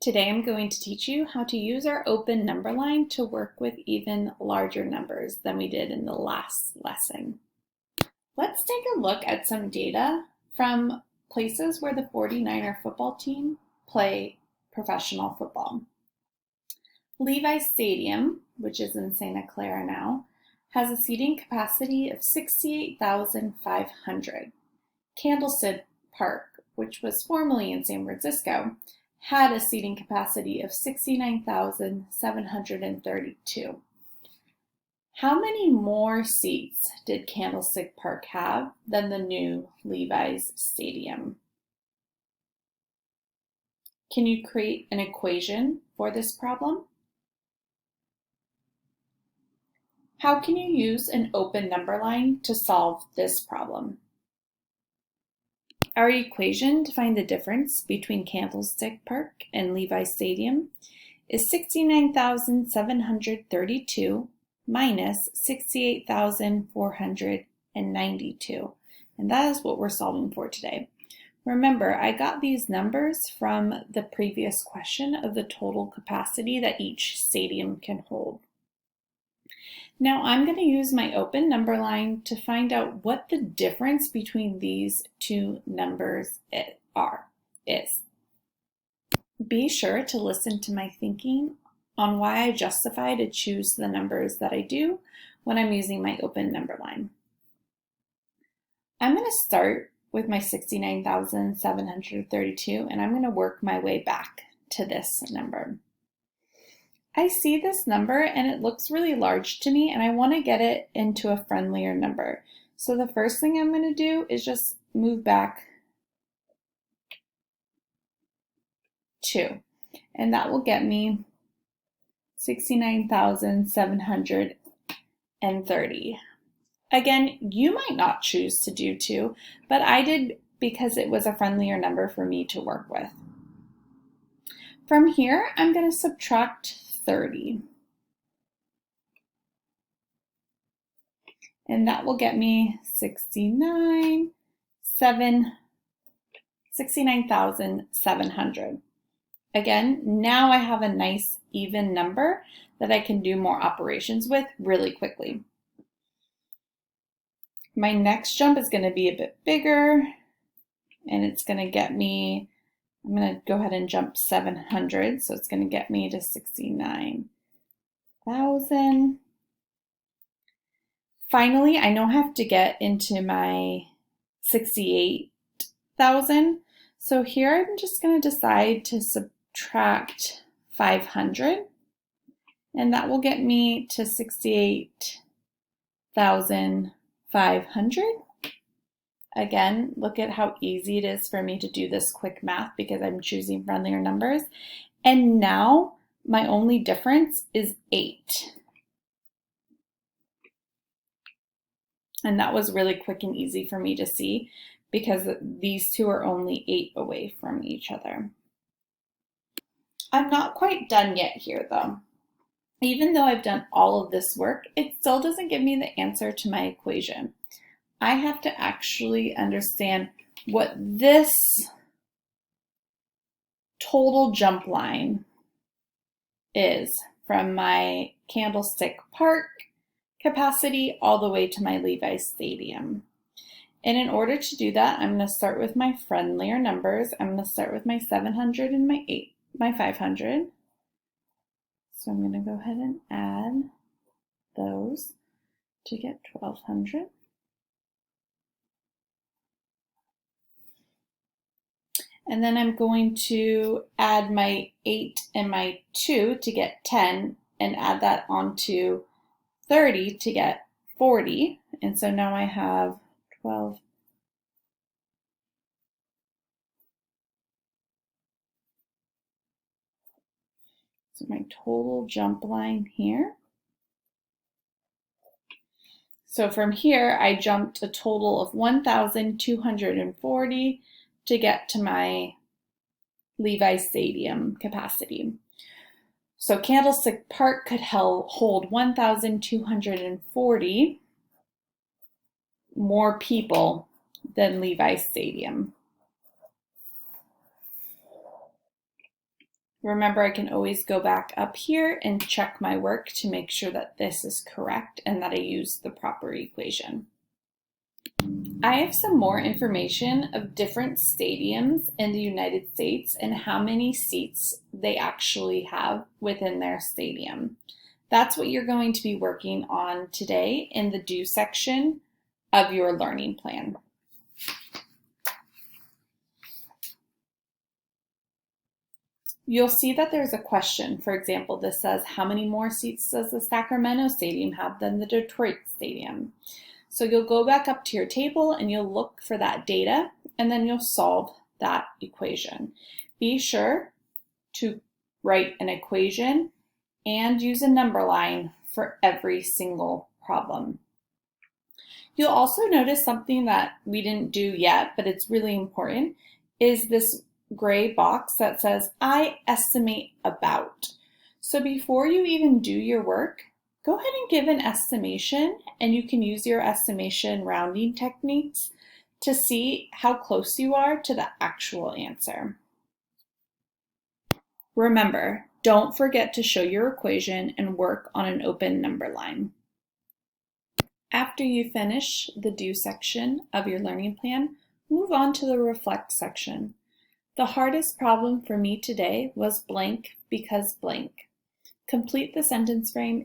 Today I'm going to teach you how to use our open number line to work with even larger numbers than we did in the last lesson. Let's take a look at some data from places where the 49er football team play professional football. Levi's Stadium, which is in Santa Clara now, has a seating capacity of 68,500. Candlestick Park, which was formerly in San Francisco, had a seating capacity of 69,732. How many more seats did Candlestick Park have than the new Levi's Stadium? Can you create an equation for this problem? How can you use an open number line to solve this problem? Our equation to find the difference between Candlestick Park and Levi's Stadium is 69,732 minus 68,492. And that is what we're solving for today. Remember, I got these numbers from the previous question of the total capacity that each stadium can hold. Now I'm going to use my open number line to find out what the difference between these two numbers is. Be sure to listen to my thinking on why I justify to choose the numbers that I do when I'm using my open number line. I'm going to start with my 69,732 and I'm going to work my way back to this number. I see this number and it looks really large to me and I want to get it into a friendlier number. So the first thing I'm going to do is just move back 2, and that will get me 69,730. Again, you might not choose to do 2, but I did because it was a friendlier number for me to work with. From here, I'm going to subtract 30. And that will get me 69,700. Again, now I have a nice even number that I can do more operations with really quickly. My next jump is going to be a bit bigger, and it's going to get me, I'm going to go ahead and jump 700, so it's going to get me to 69,000. Finally, I now have to get into my 68,000. So here I'm just going to decide to subtract 500, and that will get me to 68,500. Again, look at how easy it is for me to do this quick math because I'm choosing friendlier numbers. And now my only difference is 8. And that was really quick and easy for me to see because these two are only 8 away from each other. I'm not quite done yet here though. Even though I've done all of this work, it still doesn't give me the answer to my equation. I have to actually understand what this total jump line is from my Candlestick Park capacity all the way to my Levi's Stadium. And in order to do that, I'm going to start with my friendlier numbers. I'm going to start with my 700 and my 500. So I'm going to go ahead and add those to get 1,200. And then I'm going to add my 8 and my 2 to get 10 and add that onto 30 to get 40. And so now I have 12. So my total jump line here. So from here, I jumped a total of 1,240 to get to my Levi's Stadium capacity. So Candlestick Park could hold 1,240 more people than Levi's Stadium. Remember, I can always go back up here and check my work to make sure that this is correct and that I used the proper equation. I have some more information of different stadiums in the United States and how many seats they actually have within their stadium. That's what you're going to be working on today in the Do section of your learning plan. You'll see that there's a question. For example, this says, how many more seats does the Sacramento Stadium have than the Detroit Stadium? So you'll go back up to your table and you'll look for that data, and then you'll solve that equation. Be sure to write an equation and use a number line for every single problem. You'll also notice something that we didn't do yet, but it's really important, is this gray box that says, I estimate about. So before you even do your work, go ahead and give an estimation, and you can use your estimation rounding techniques to see how close you are to the actual answer. Remember, don't forget to show your equation and work on an open number line. After you finish the Do section of your learning plan, move on to the Reflect section. The hardest problem for me today was blank because blank. Complete the sentence frame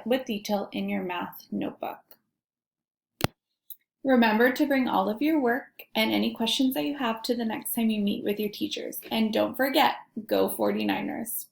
with detail in your math notebook. Remember to bring all of your work and any questions that you have to the next time you meet with your teachers. And don't forget, go 49ers!